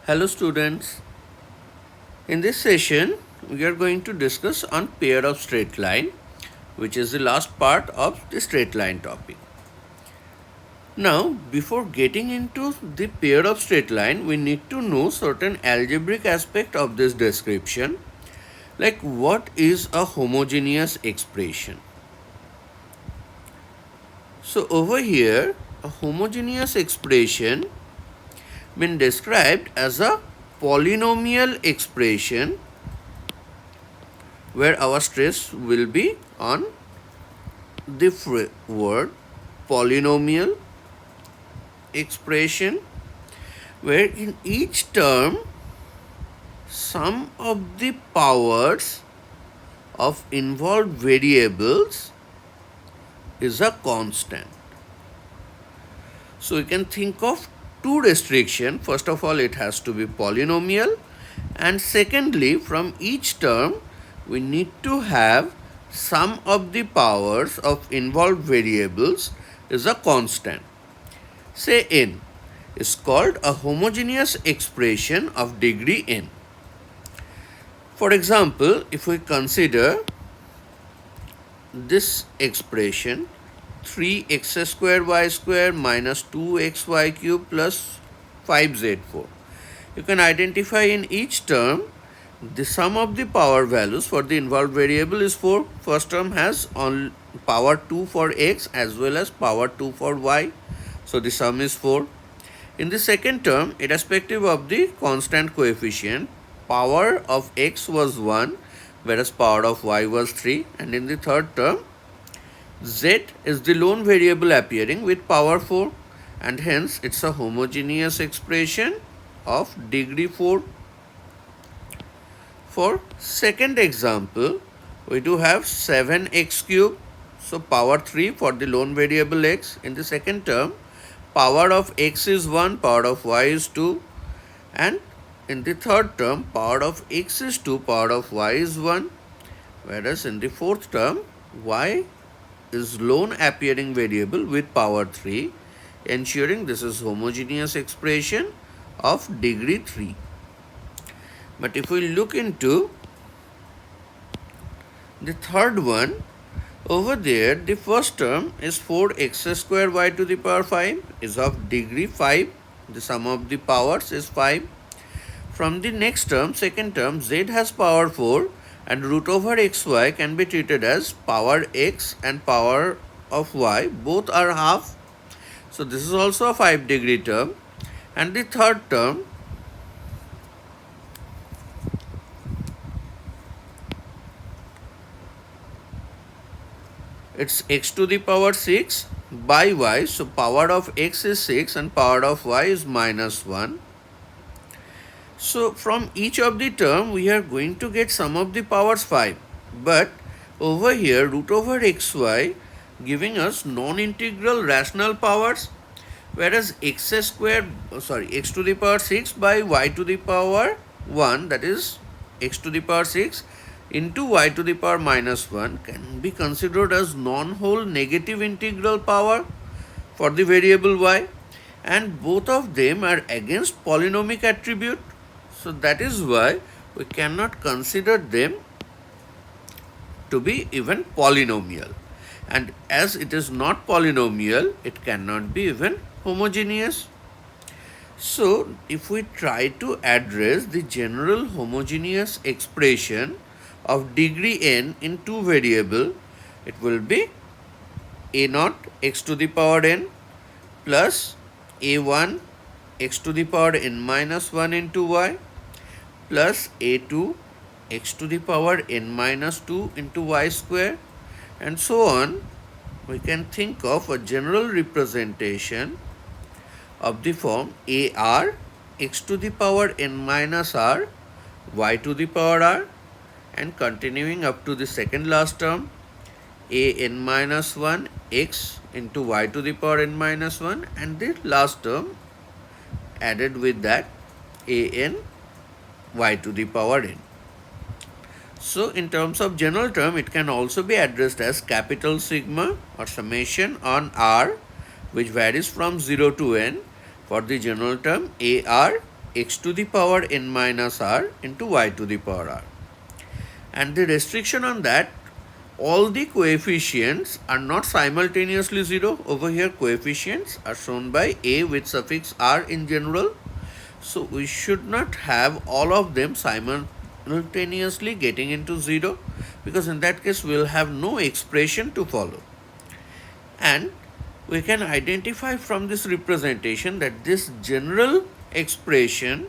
Hello students, in this session we are going to discuss on pair of straight line, which is the last part of the straight line topic. Now before getting into the pair of straight line, we need to know certain algebraic aspect of this description, like what is a homogeneous expression. So over here a homogeneous expression been described as a polynomial expression where our stress will be on the word polynomial expression, where in each term sum of the powers of involved variables is a constant. So you can think of two restrictions. First of all, it has to be polynomial, and secondly, from each term we need to have sum of the powers of involved variables is a constant. Say n is called a homogeneous expression of degree n. For example, if we consider this expression 3x square y square minus 2xy cube plus 5z4. You can identify in each term the sum of the power values for the involved variable is 4. First term has on power 2 for x as well as power 2 for y. So the sum is 4. In the second term, irrespective of the constant coefficient, power of x was 1 whereas power of y was 3. And in the third term, z is the lone variable appearing with power 4, and hence it's a homogeneous expression of degree 4. For second example, we do have 7x cube, so power 3 for the lone variable x. In the second term, power of x is 1, power of y is 2, and in the third term, power of x is 2, power of y is 1, whereas in the fourth term, y is lone appearing variable with power 3, ensuring this is homogeneous expression of degree 3. But if we look into the third one, over there the first term is 4x square y to the power 5 is of degree 5. The sum of the powers is 5. From the next term, second term, z has power 4 and root over xy can be treated as power x and power of y, both are half. So this is also a 5 degree term. And the third term, it's x to the power 6 by y, so power of x is 6 and power of y is minus 1. So from each of the term we are going to get sum of the powers 5, but over here root over xy giving us non-integral rational powers, whereas x to the power 6 by y to the power 1, that is x to the power 6 into y to the power minus 1 can be considered as non-whole negative integral power for the variable y, and both of them are against polynomial attribute. So that is why we cannot consider them to be even polynomial. And as it is not polynomial, it cannot be even homogeneous. So if we try to address the general homogeneous expression of degree n in two variable, it will be a naught x to the power n plus a1 x to the power n minus 1 into y plus a2 x to the power n minus 2 into y square, and so on. We can think of a general representation of the form ar x to the power n minus r y to the power r, and continuing up to the second last term a n minus 1 x into y to the power n minus 1, and the last term added with that a n y to the power n. So in terms of general term, it can also be addressed as capital sigma or summation on r, which varies from 0 to n for the general term ar x to the power n minus r into y to the power r. And the restriction on that, all the coefficients are not simultaneously 0. Over here coefficients are shown by a with suffix r in general. So we should not have all of them simultaneously getting into 0, because in that case we will have no expression to follow. And we can identify from this representation that this general expression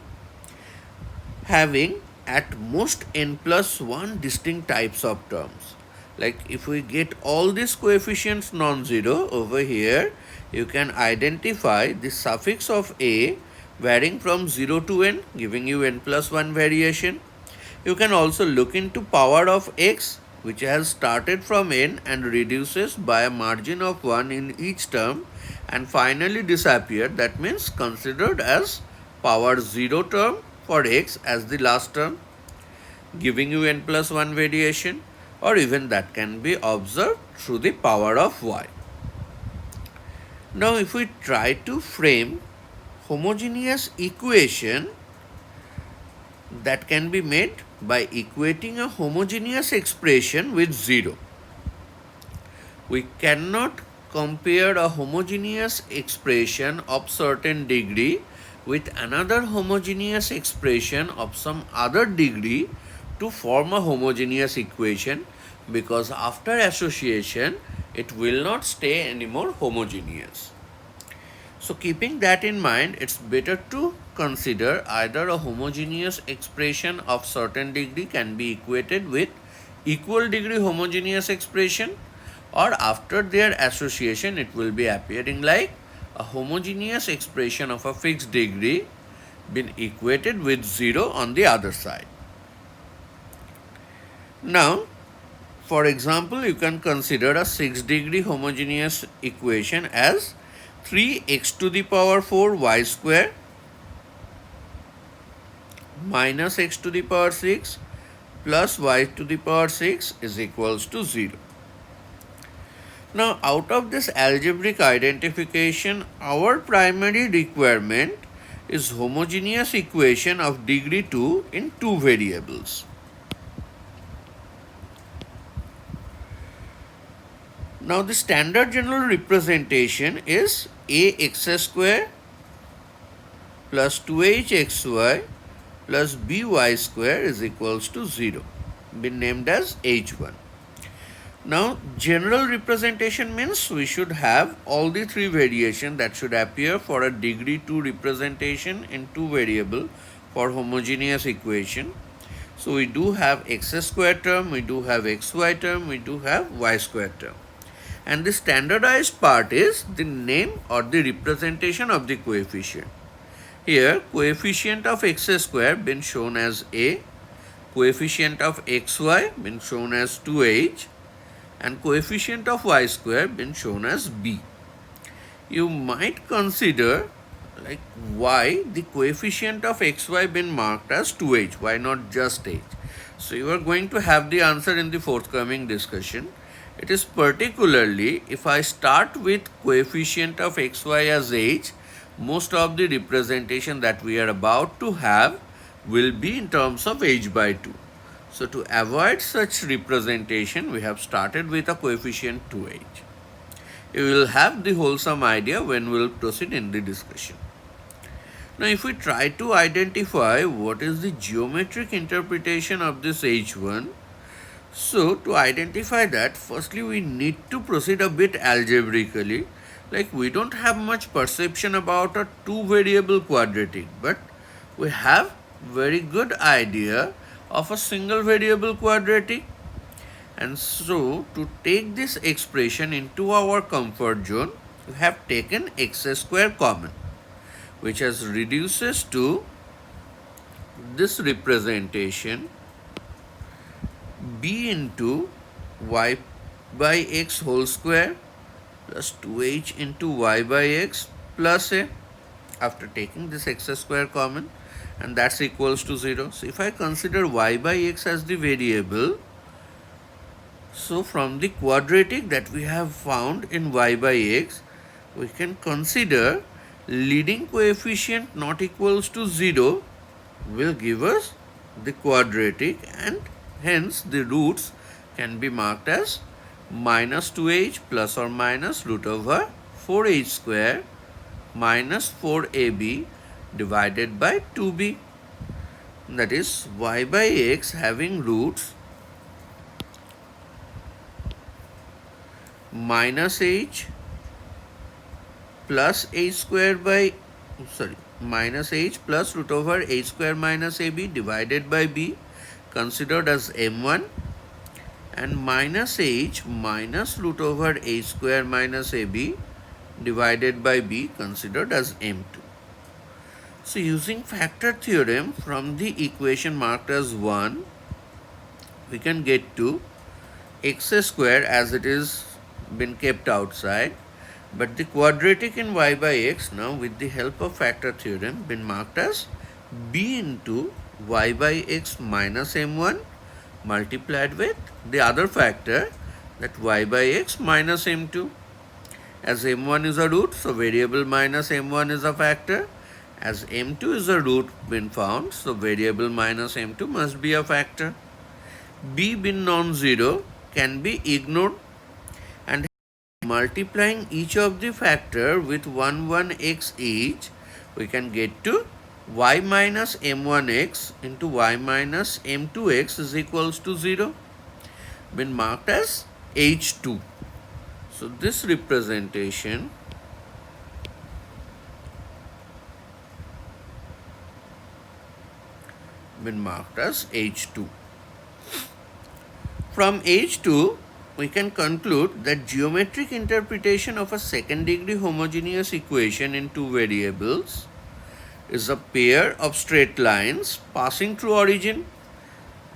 having at most n plus 1 distinct types of terms. Like if we get all these coefficients non-zero, over here you can identify the suffix of a varying from 0 to n, giving you n plus 1 variation. You can also look into power of x, which has started from n and reduces by a margin of 1 in each term and finally disappear. That means considered as power 0 term for x as the last term, giving you n plus 1 variation, or even that can be observed through the power of y. Now if we try to frame homogeneous equation that can be made by equating a homogeneous expression with 0. We cannot compare a homogeneous expression of certain degree with another homogeneous expression of some other degree to form a homogeneous equation, because after association it will not stay anymore homogeneous. So keeping that in mind, it's better to consider either a homogeneous expression of certain degree can be equated with equal degree homogeneous expression, or after their association it will be appearing like a homogeneous expression of a fixed degree been equated with 0 on the other side. Now, for example, you can consider a 6-degree homogeneous equation as 3x to the power 4 y square minus x to the power 6 plus y to the power 6 is equals to 0. Now, out of this algebraic identification, our primary requirement is homogeneous equation of degree 2 in 2 variables. Now, the standard general representation is ax square plus 2hxy plus by square is equals to 0, been named as h1. Now, general representation means we should have all the 3 variations that should appear for a degree 2 representation in 2 variable for homogeneous equation. So, we do have x square term, we do have xy term, we do have y square term. And the standardized part is the name or the representation of the coefficient. Here, coefficient of x square been shown as a, coefficient of xy been shown as 2h, and coefficient of y square been shown as b. You might consider like why the coefficient of xy been marked as 2h, why not just h? So you are going to have the answer in the forthcoming discussion. It is particularly if I start with coefficient of xy as h, most of the representation that we are about to have will be in terms of h by 2. So to avoid such representation, we have started with a coefficient 2h. You will have the wholesome idea when we will proceed in the discussion. Now if we try to identify what is the geometric interpretation of this h1, so to identify that, firstly we need to proceed a bit algebraically. Like we don't have much perception about a 2-variable quadratic, but we have very good idea of a single variable quadratic. And so to take this expression into our comfort zone, we have taken x square common, which has reduces to this representation b into y by x whole square plus 2h into y by x plus a, after taking this x square common, and that's equals to 0. So if I consider y by x as the variable, so from the quadratic that we have found in y by x, we can consider leading coefficient not equals to 0 will give us the quadratic, and hence the roots can be marked as minus 2h plus or minus root over 4h square minus 4ab divided by 2b. That is y by x having roots minus h plus h square by minus h plus root over h square minus ab divided by b considered as m1, and minus h minus root over h square minus ab divided by b considered as m2. So using factor theorem from the equation marked as 1, we can get to x square as it is been kept outside, but the quadratic in y by x now with the help of factor theorem been marked as b into y by x minus m1 multiplied with the other factor, that y by x minus m2. As m1 is a root, so variable minus m1 is a factor. As m2 is a root been found, so variable minus m2 must be a factor. b being non-zero can be ignored, and multiplying each of the factor with 1x each, we can get to y minus m1x into y minus m2x is equals to 0, been marked as h2. So this representation been marked as h2. From h2, we can conclude that geometric interpretation of a second degree homogeneous equation in two variables is a pair of straight lines passing through origin,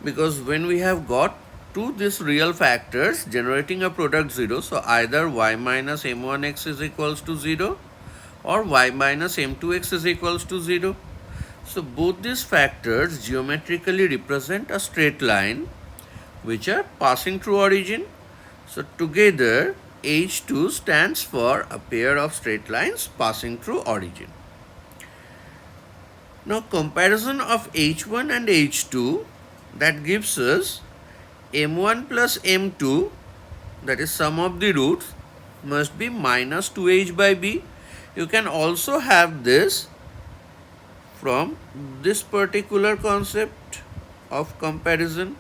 because when we have got to these real factors generating a product 0, so either y minus m1x is equals to 0 or y minus m2x is equals to 0. So both these factors geometrically represent a straight line which are passing through origin. So together H2 stands for a pair of straight lines passing through origin. Now comparison of H1 and H2, that gives us m1 plus m2, that is sum of the roots, must be minus 2h by b. You can also have this from this particular concept of comparison.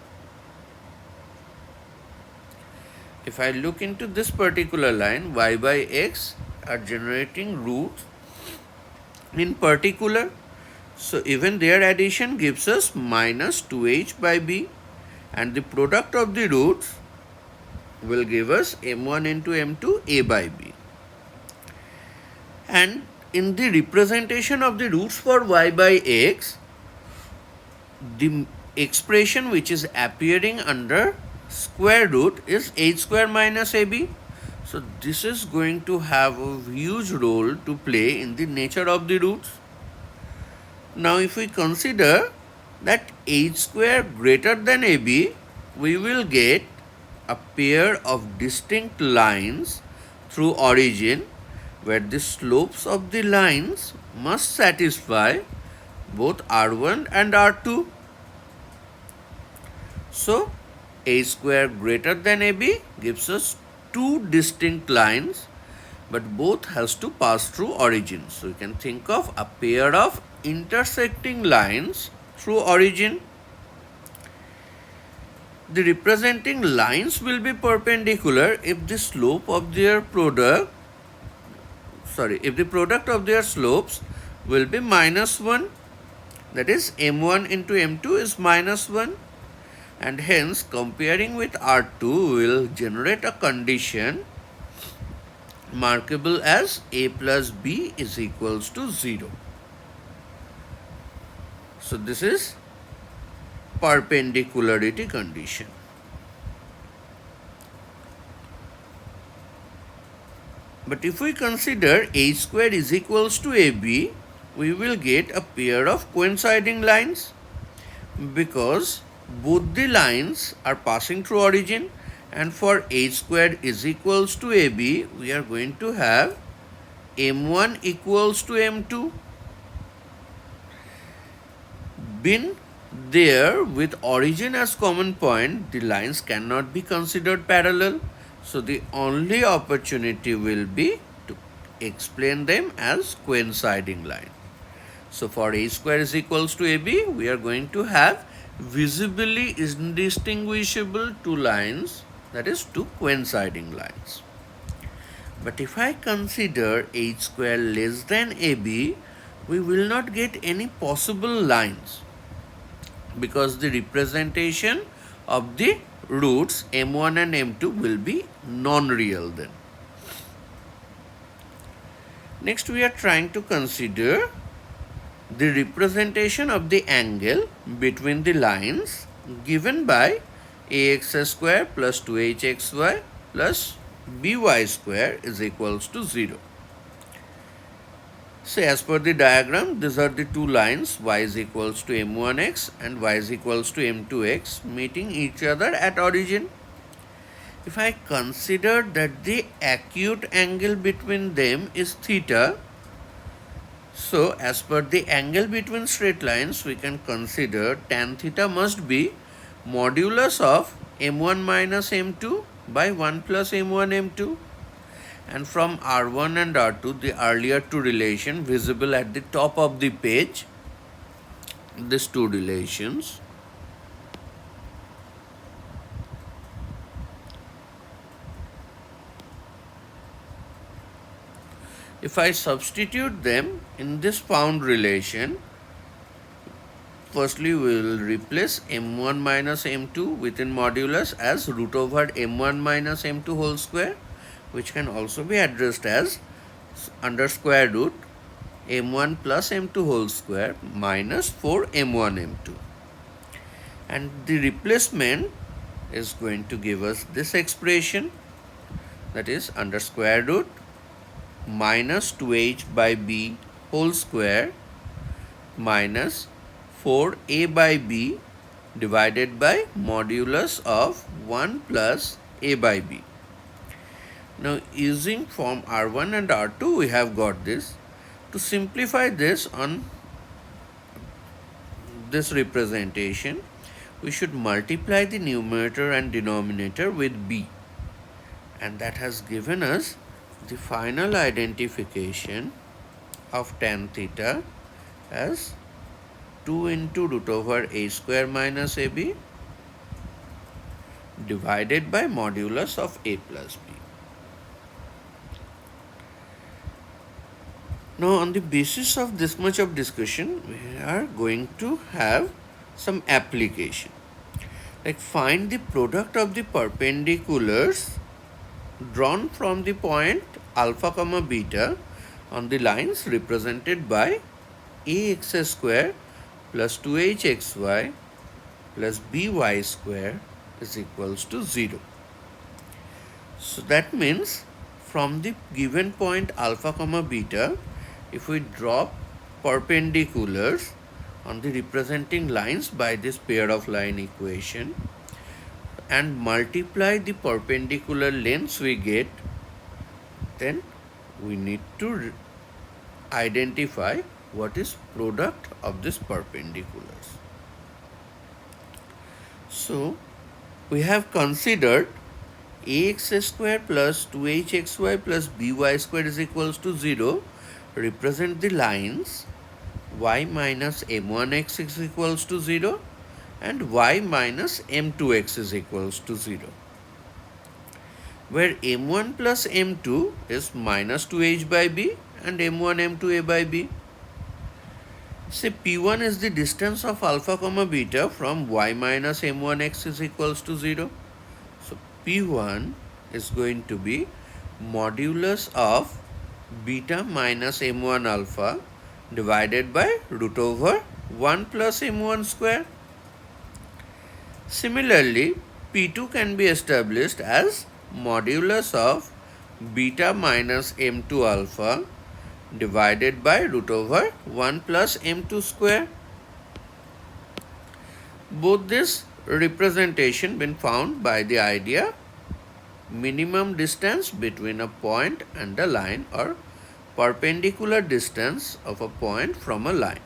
If I look into this particular line, y by x are generating roots in particular. So even their addition gives us minus 2h by b, and the product of the roots will give us m1 into m2 a by b. And in the representation of the roots for y by x, the expression which is appearing under square root is h square minus ab. So this is going to have a huge role to play in the nature of the roots. Now if we consider that h square greater than ab, we will get a pair of distinct lines through origin where the slopes of the lines must satisfy both r1 and r2. So a square greater than ab gives us two distinct lines, but both has to pass through origin. So you can think of a pair of intersecting lines through origin. The representing lines will be perpendicular if the slope of their product, if the product of their slopes will be minus 1, that is m1 into m2 is minus 1, and hence comparing with R2 will generate a condition markable as a plus b is equals to 0. So this is perpendicularity condition. But if we consider h square is equals to ab, we will get a pair of coinciding lines, because both the lines are passing through origin, and for h square is equals to ab, we are going to have M1 equals to M2. Being there with origin as common point, the lines cannot be considered parallel. So the only opportunity will be to explain them as coinciding line. So for A square is equals to AB, we are going to have visibly indistinguishable two lines, that is two coinciding lines. But if I consider H square less than AB, we will not get any possible lines, because the representation of the roots M1 and M2 will be non-real then. Next, we are trying to consider the representation of the angle between the lines given by ax square plus 2hxy plus by square is equals to 0. So as per the diagram, these are the two lines, y is equals to m1x and y is equals to m2x, meeting each other at origin. If I consider that the acute angle between them is theta, so as per the angle between straight lines, we can consider tan theta must be modulus of m1 minus m2 by 1 plus m1 m2. And from R1 and R2, the earlier two relation visible at the top of the page, these two relations. If I substitute them in this found relation, firstly we will replace m1 minus m2 within modulus as root over m1 minus m2 whole square, which can also be addressed as under square root m1 plus m2 whole square minus 4 m1 m2. And the replacement is going to give us this expression, that is under square root minus 2h by b whole square minus 4a by b divided by modulus of 1 plus a by b. Now using form R1 and R2, we have got this. To simplify this on this representation, we should multiply the numerator and denominator with b, and that has given us the final identification of tan theta as 2 into root over a square minus ab divided by modulus of a plus b. Now on the basis of this much of discussion, we are going to have some application. Like find the product of the perpendiculars drawn from the point alpha comma beta on the lines represented by ax square plus 2hxy plus by square is equals to 0. So that means from the given point alpha comma beta, if we draw perpendiculars on the representing lines by this pair of line equation and multiply the perpendicular lengths we get, then we need to identify what is product of this perpendiculars. So we have considered ax square plus 2hxy plus by square is equals to 0 represent the lines y minus m1x is equals to 0 and y minus m2x is equals to 0, where m1 plus m2 is minus 2h by b and m1 m2 a by b. Say p1 is the distance of alpha comma beta from y minus m1x is equals to 0. So p1 is going to be modulus of beta minus m1 alpha divided by root over 1 plus m1 square. Similarly, p2 can be established as modulus of beta minus m2 alpha divided by root over 1 plus m2 square. Both this representation been found by the idea minimum distance between a point and a line or perpendicular distance of a point from a line.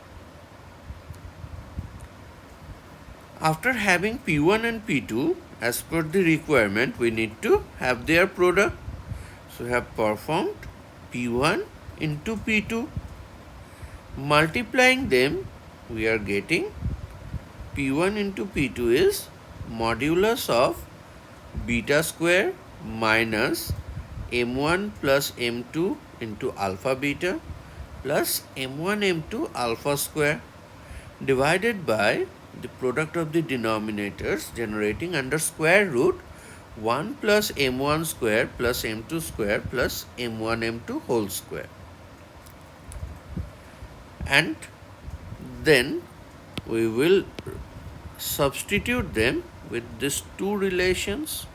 After having P1 and P2, as per the requirement, we need to have their product. So we have performed P1 into P2. Multiplying them, we are getting P1 into P2 is modulus of beta square minus m1 plus m2 into alpha beta plus m1 m2 alpha square divided by the product of the denominators generating under square root 1 plus m1 square plus m2 square plus m1 m2 whole square. And then we will substitute them with these two relations.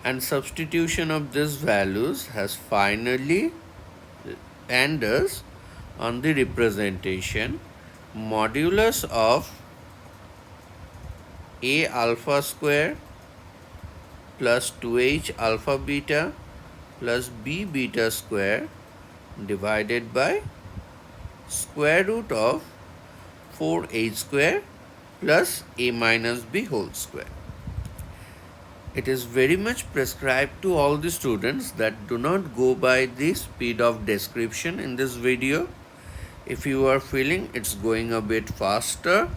And substitution of these values has finally end us on the representation modulus of a alpha square plus 2h alpha beta plus b beta square divided by square root of 4h square plus a minus b whole square. It is very much prescribed to all the students that do not go by the speed of description in this video. If you are feeling it's going a bit faster,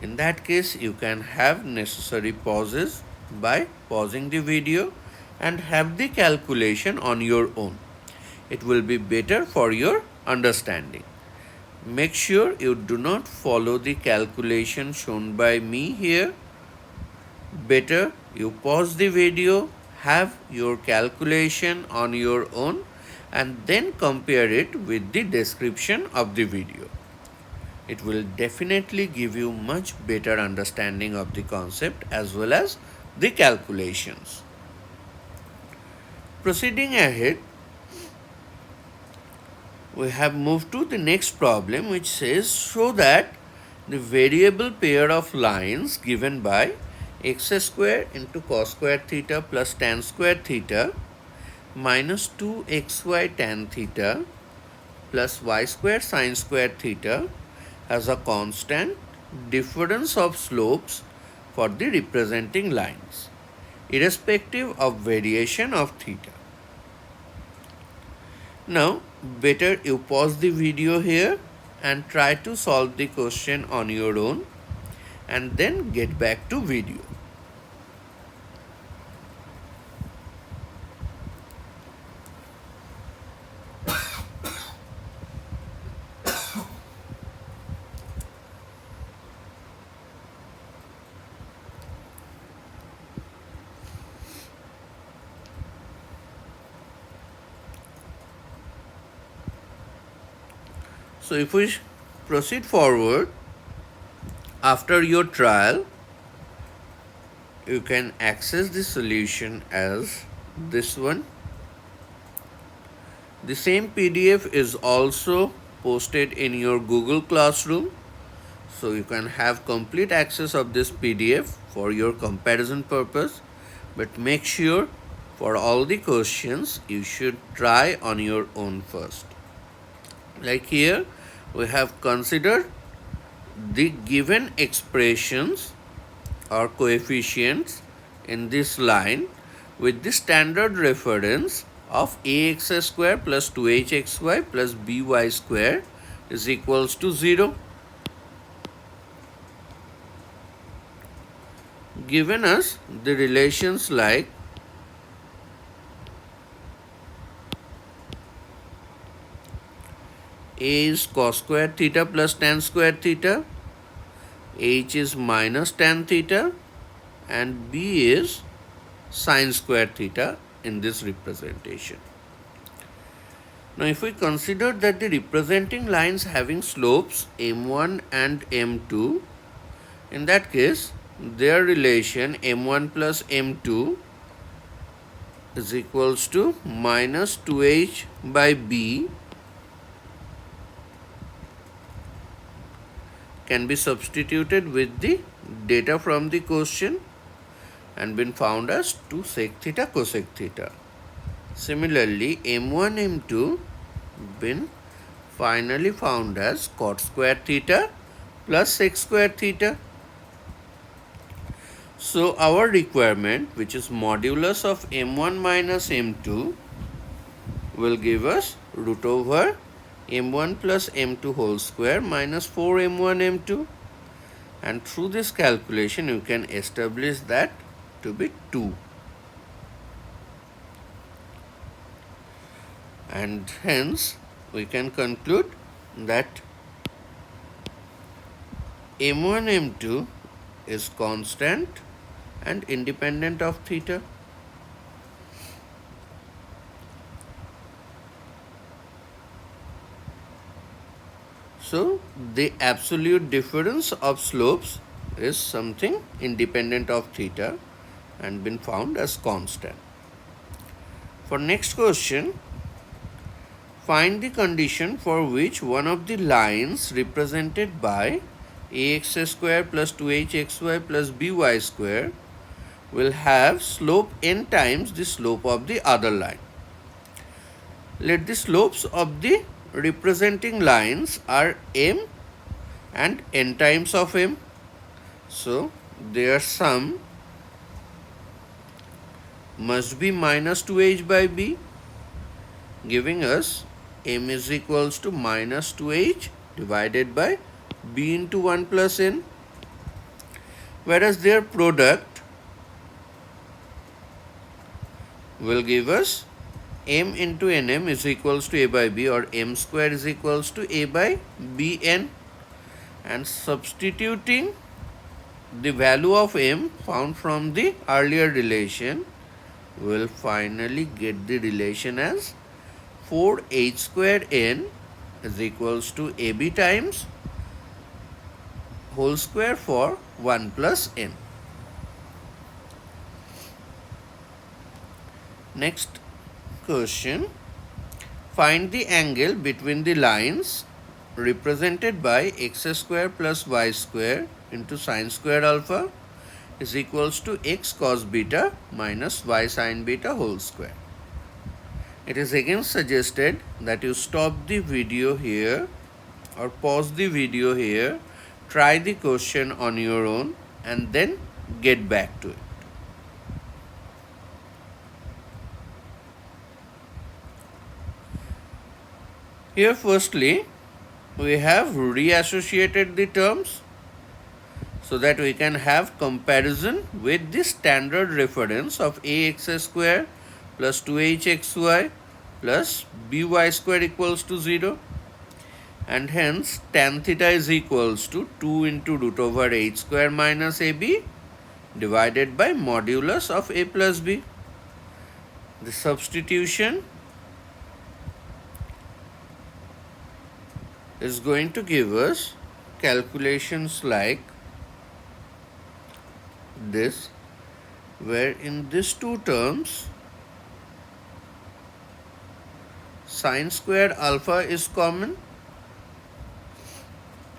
in that case you can have necessary pauses by pausing the video and have the calculation on your own. It will be better for your understanding. Make sure you do not follow the calculation shown by me here. Better you pause the video, have your calculation on your own and then compare it with the description of the video. It will definitely give you much better understanding of the concept as well as the calculations. Proceeding ahead, we have moved to the next problem, which says show that the variable pair of lines given by x square into cos square theta plus tan square theta minus 2xy tan theta plus y square sin square theta has a constant difference of slopes for the representing lines, irrespective of variation of theta. Now, better you pause the video here and try to solve the question on your own and then get back to video. So if we proceed forward, after your trial, you can access the solution as this one. The same PDF is also posted in your Google Classroom, so you can have complete access of this PDF for your comparison purpose. But make sure for all the questions you should try on your own first. Like here, we have considered the given expressions or coefficients in this line with the standard reference of ax square plus 2hxy plus by square is equals to 0. Given us the relations like a is cos square theta plus tan square theta, h is minus tan theta, and b is sin square theta in this representation. Now, if we consider that the representing lines having slopes m1 and m2, in that case, their relation m1 plus m2 is equals to minus 2h by b can be substituted with the data from the question and been found as 2 sec theta cosec theta. Similarly, m1, m2 been finally found as cot square theta plus sec square theta. So our requirement, which is modulus of m1 minus m2, will give us root over m1 plus m2 whole square minus 4m1 m2, and through this calculation you can establish that to be 2, and hence we can conclude that m1 m2 is constant and independent of theta. So the absolute difference of slopes is something independent of theta and been found as constant. For next question, find the condition for which one of the lines represented by ax square plus 2hxy plus by square will have slope n times the slope of the other line. Let the slopes of the representing lines are m and n times of m. So their sum must be minus 2h by b, giving us m is equals to minus 2h divided by b into 1 plus n, whereas their product will give us m into nm is equals to a by b, or m square is equals to a by bn, and substituting the value of m found from the earlier relation, will finally get the relation as 4h square n is equals to ab times whole square for 1 plus n. Next question, find the angle between the lines represented by x square plus y square into sine square alpha is equals to x cos beta minus y sine beta whole square. It is again suggested that you stop the video here or pause the video here, try the question on your own and then get back to it. Here firstly we have reassociated the terms so that we can have comparison with the standard reference of ax square plus 2hxy plus by square equals to 0, and hence tan theta is equals to 2 into root over h square minus ab divided by modulus of a plus b. The substitution is going to give us calculations like this, where in these two terms sine squared alpha is common,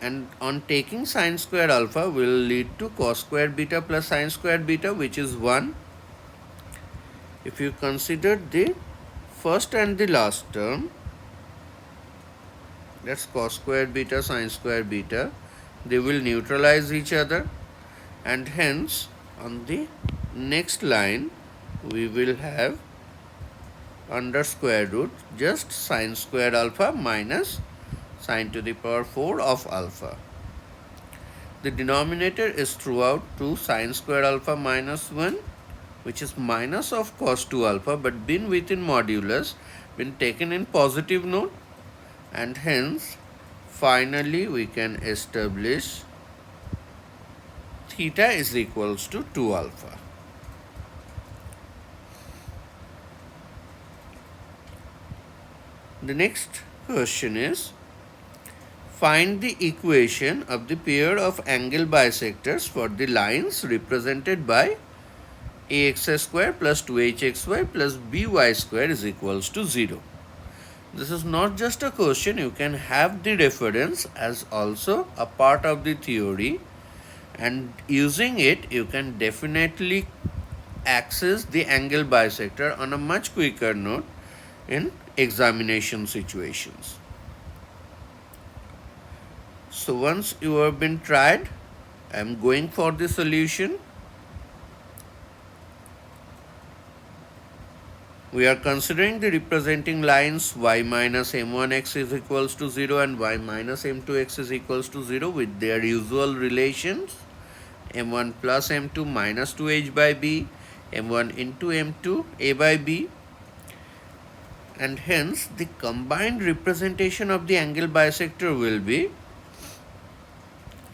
and on taking sine squared alpha will lead to cos squared beta plus sine squared beta, which is 1. If you consider the first and the last term, that's cos squared beta sine squared beta, they will neutralize each other, and hence on the next line we will have under square root just sine squared alpha minus sine to the power 4 of alpha. The denominator is throughout 2 sine squared alpha minus 1, which is minus of cos 2 alpha, but been within modulus, been taken in positive note, and hence finally we can establish theta is equals to 2 alpha. The next question is, find the equation of the pair of angle bisectors for the lines represented by ax square plus 2hxy plus by square is equals to 0. This is not just a question, you can have the reference as also a part of the theory, and using it you can definitely access the angle bisector on a much quicker note in examination situations. So once you have been tried, I am going for the solution. We are considering the representing lines y minus m1x is equals to 0 and y minus m2x is equals to 0 with their usual relations, m1 plus m2 minus 2h by b, m1 into m2 a by b, and hence the combined representation of the angle bisector will be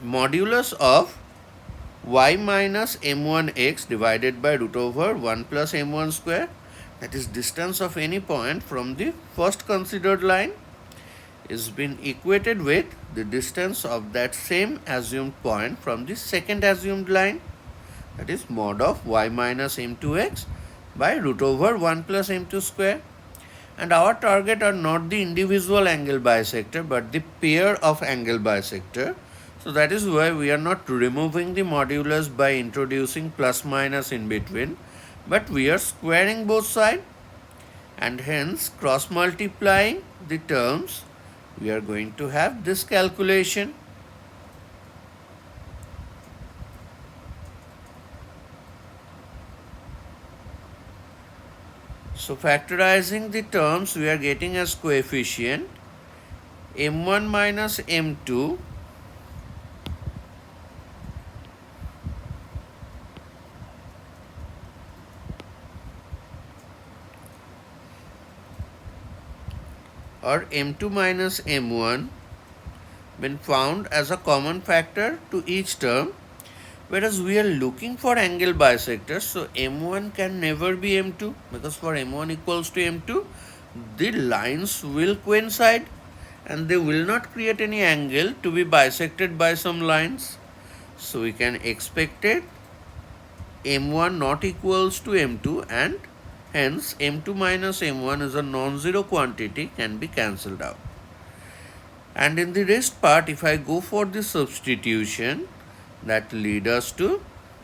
modulus of y minus m1x divided by root over 1 plus m1 square, that is distance of any point from the first considered line, is been equated with the distance of that same assumed point from the second assumed line, that is mod of y minus m2x by root over 1 plus m2 square. And our target are not the individual angle bisector but the pair of angle bisector. So that is why we are not removing the modulus by introducing plus minus in between, but we are squaring both sides, and hence cross multiplying the terms we are going to have this calculation. So factorizing the terms we are getting as coefficient m1 minus m2 or m2 minus m1 been found as a common factor to each term, whereas we are looking for angle bisectors, so m1 can never be m2 because for m1 equals to m2 the lines will coincide and they will not create any angle to be bisected by some lines. So we can expect it m1 not equals to m2, and hence m2 minus m1 is a non-zero quantity, can be cancelled out. And in the rest part, if I go for the substitution, that lead us to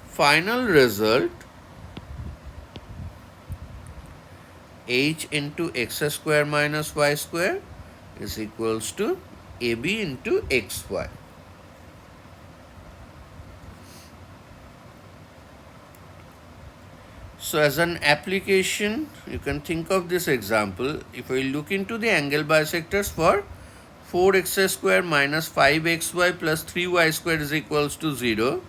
final result h into x square minus y square is equals to ab into xy. So as an application, you can think of this example. If I look into the angle bisectors for 4x square minus 5xy plus 3y square is equals to 0.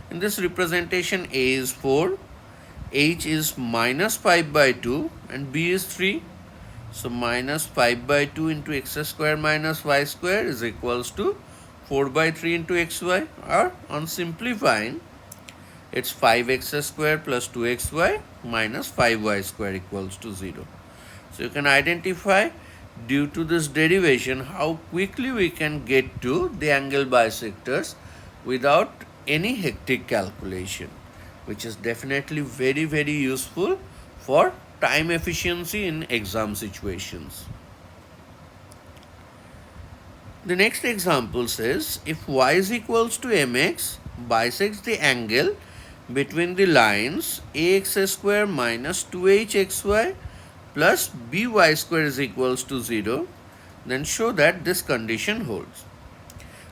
In this representation, a is 4, h is minus 5 by 2 and b is 3. So minus 5 by 2 into x square minus y square is equals to 4 by 3 into xy, or on simplifying, it's 5x square plus 2xy minus 5y square equals to 0. So you can identify due to this derivation how quickly we can get to the angle bisectors without any hectic calculation, which is definitely very, very useful for time efficiency in exam situations. The next example says if y is equals to mx bisects the angle between the lines ax square minus 2hxy plus by square is equals to 0, then show that this condition holds.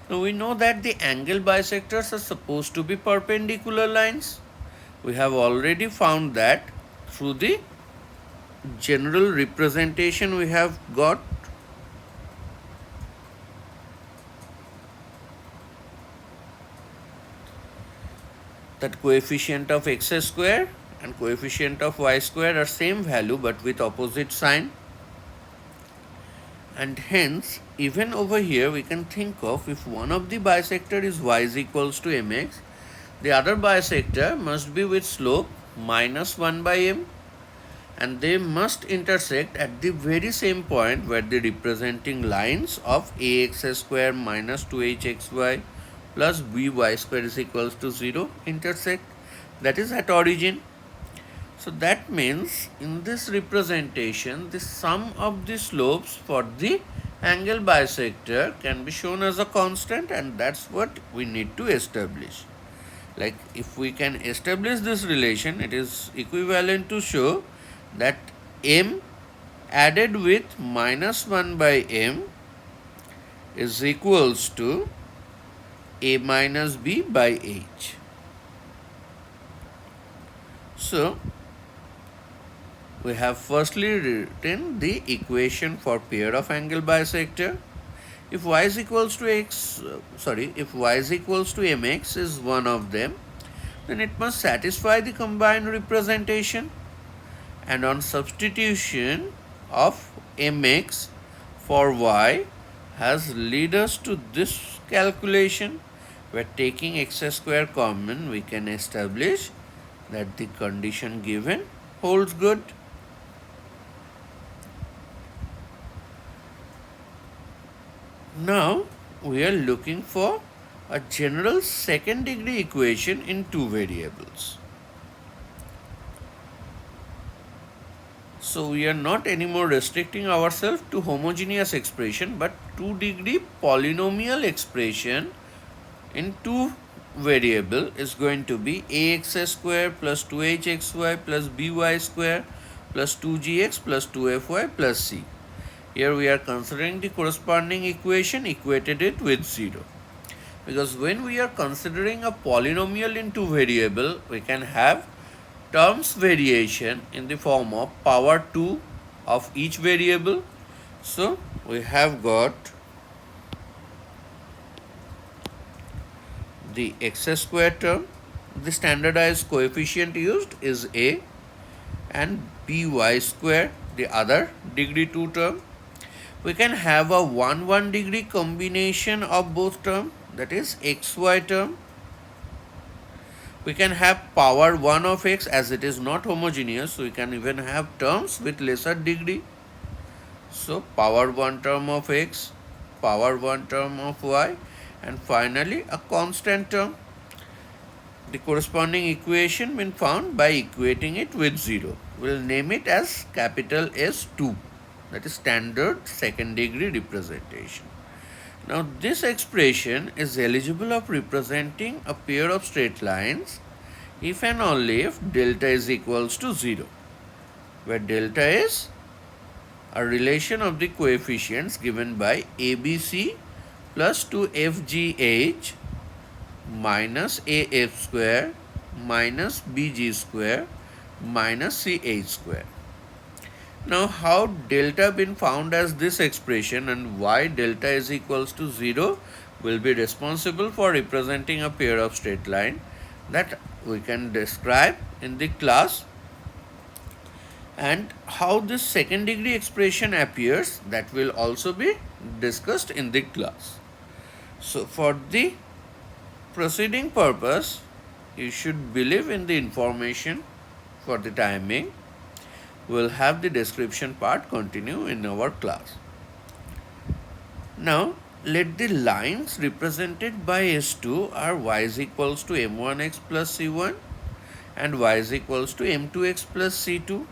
Now we know that the angle bisectors are supposed to be perpendicular lines. We have already found that through the general representation we have got. That coefficient of x square and coefficient of y square are same value but with opposite sign, and hence even over here we can think of if one of the bisector is y is equals to mx, the other bisector must be with slope minus 1 by m, and they must intersect at the very same point where the representing lines of ax square minus 2hxy plus by square is equals to 0 intersect, that is at origin. So that means in this representation, the sum of the slopes for the angle bisector can be shown as a constant, and that's what we need to establish. Like if we can establish this relation, it is equivalent to show that m added with minus 1 by m is equals to a minus b by h. So we have firstly written the equation for pair of angle bisector. If y is equals to if y is equals to mx is one of them, then it must satisfy the combined representation. And on substitution of mx for y has led us to this calculation, where taking x square common, we can establish that the condition given holds good. Now we are looking for a general second degree equation in two variables. So we are not anymore restricting ourselves to homogeneous expression, but 2-degree polynomial expression in two variable is going to be ax square plus 2hxy plus by square plus 2gx plus 2fy plus c. Here we are considering the corresponding equation, equated it with 0. Because when we are considering a polynomial in two variable, we can have terms variation in the form of power 2 of each variable. So we have got the x square term, the standardized coefficient used is a, and by square, the other degree 2 term. We can have a 1 degree combination of both terms, that is xy term. We can have power 1 of x, as it is not homogeneous, so we can even have terms with lesser degree. So power 1 term of x, power 1 term of y, and finally a constant term. The corresponding equation been found by equating it with 0. We'll name it as capital S2. That is standard second degree representation. Now this expression is eligible of representing a pair of straight lines if and only if delta is equals to 0, where delta is a relation of the coefficients given by ABC plus 2FGH minus AF square minus BG square minus CH square. Now how delta been found as this expression and why delta is equals to 0 will be responsible for representing a pair of straight line that we can describe in the class, and how this second degree expression appears, that will also be discussed in the class. So for the proceeding purpose, you should believe in the information for the timing. We'll have the description part continue in our class. Now let the lines represented by S2 are y is equals to m1x plus c1 and y is equals to m2x plus c2.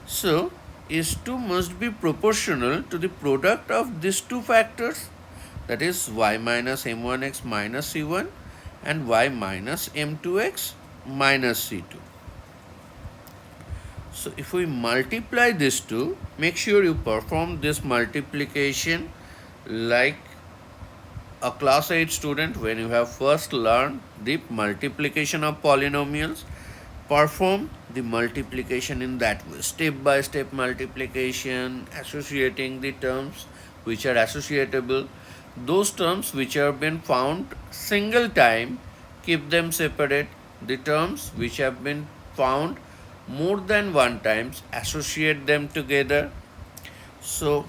So S2 must be proportional to the product of these two factors, that is y minus m1x minus c1 and y minus m2x minus c2. So if we multiply these two, make sure you perform this multiplication like a class 8 student when you have first learned the multiplication of polynomials. Perform the multiplication in that way, step by step multiplication, associating the terms which are associatable. Those terms which have been found single time, keep them separate. The terms which have been found more than one times, associate them together. So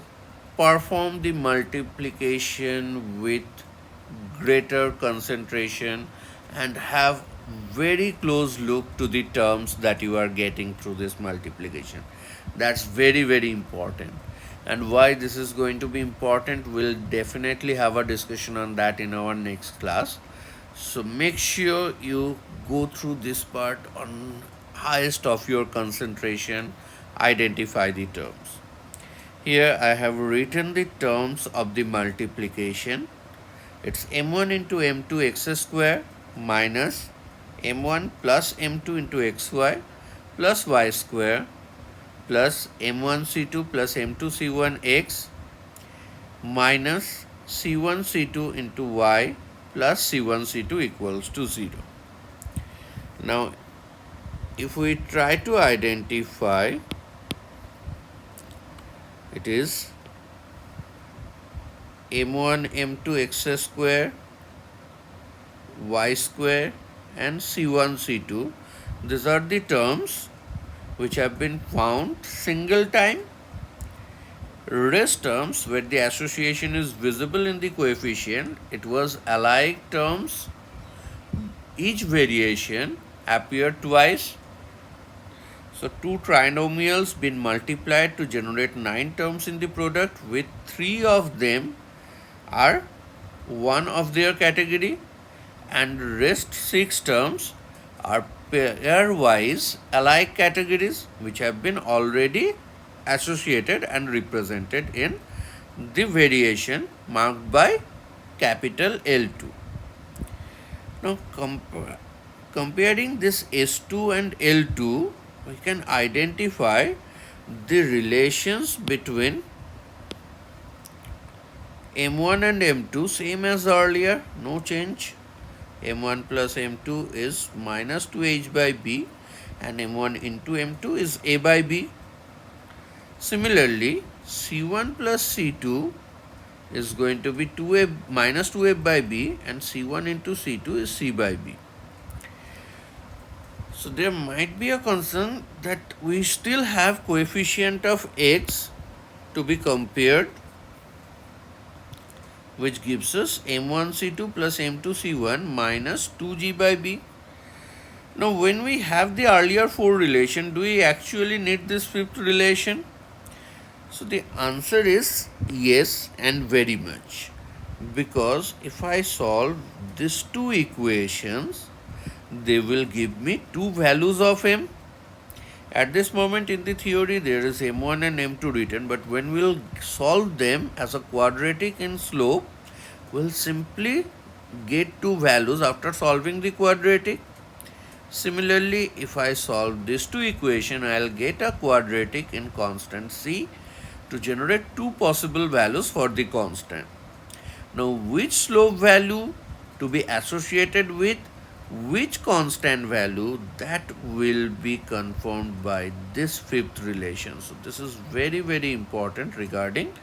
perform the multiplication with greater concentration and have very close look to the terms that you are getting through this multiplication. That's very, very important. And why this is going to be important, we'll definitely have a discussion on that in our next class. So make sure you go through this part on highest of your concentration, identify the terms. Here I have written the terms of the multiplication. It's m1 into m2 x square minus m1 plus m2 into xy plus y square plus m1 c2 plus m2 c1 x minus c1 c2 into y plus c1 c2 equals to 0. Now if we try to identify, it is m1 m2 x square y square and c1 c2. These are the terms which have been found single time. Rest terms where the association is visible in the coefficient, it was alike terms. Each variation appeared twice. So two trinomials been multiplied to generate 9 terms in the product, with 3 of them are one of their category and rest 6 terms are pairwise alike categories which have been already associated and represented in the variation marked by capital L2. Now comparing this S2 and L2, we can identify the relations between M1 and M2 same as earlier, no change. M1 plus M2 is minus 2H by B and M1 into M2 is A by B. Similarly, C1 plus C2 is going to be 2A minus 2A by B and C1 into C2 is C by B. So there might be a concern that we still have coefficient of x to be compared, which gives us m1c2 plus m2c1 minus 2g by b. Now when we have the earlier 4 relation, do we actually need this 5th relation? So the answer is yes, and very much, because if I solve these 2 equations, they will give me 2 values of m. At this moment in the theory there is m1 and m2 written, but when we'll solve them as a quadratic in slope, we'll simply get 2 values after solving the quadratic. Similarly, if I solve these 2 equations, I'll get a quadratic in constant c to generate 2 possible values for the constant. Now which slope value to be associated with which constant value, that will be confirmed by this 5th relation. So this is very, very important regarding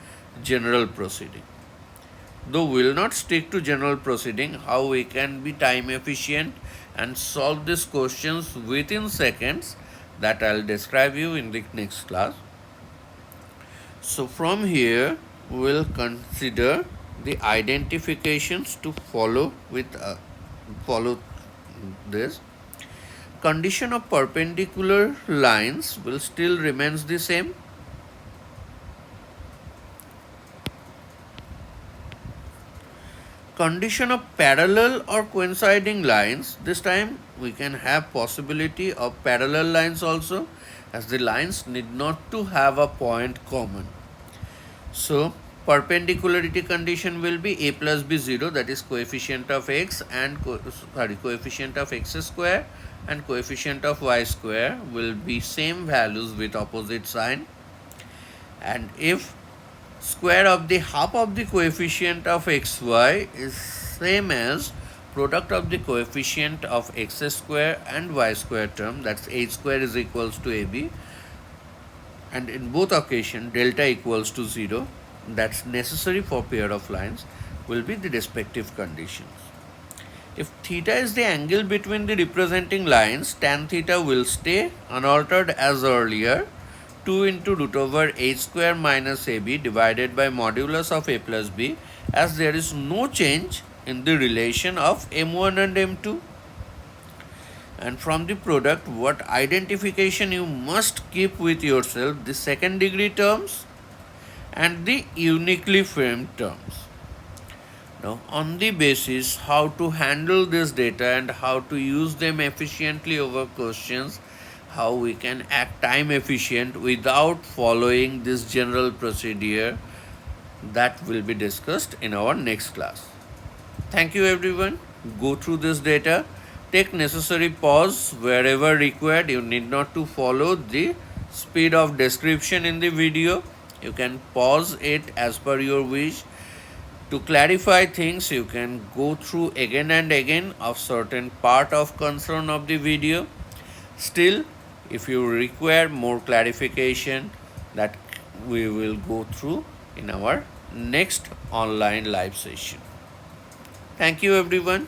general proceeding. Though we will not stick to general proceeding, how we can be time efficient and solve these questions within seconds, that I will describe you in the next class. So from here we will consider the identifications to follow this. Condition of perpendicular lines will still remains the same. Condition of parallel or coinciding lines, this time we can have possibility of parallel lines also, as the lines need not to have a point common. So perpendicularity condition will be a plus b 0, that is coefficient of x and coefficient of x square and coefficient of y square will be same values with opposite sign. And if square of the half of the coefficient of xy is same as product of the coefficient of x square and y square term, that's a square is equals to ab, and in both occasions delta equals to 0, that's necessary for pair of lines, will be the respective conditions. If theta is the angle between the representing lines, tan theta will stay unaltered as earlier, 2 into root over a square minus ab divided by modulus of a plus b, as there is no change in the relation of m1 and m2. And from the product, what identification you must keep with yourself? The second degree terms and the uniquely framed terms. Now on the basis how to handle this data and how to use them efficiently over questions, how we can act time efficient without following this general procedure that will be discussed in our next class. Thank you everyone. Go through this data. Take necessary pause wherever required. You need not to follow the speed of description in the video. You can pause it as per your wish. To clarify things, you can go through again and again of certain part of concern of the video. Still, if you require more clarification, that we will go through in our next online live session. Thank you everyone.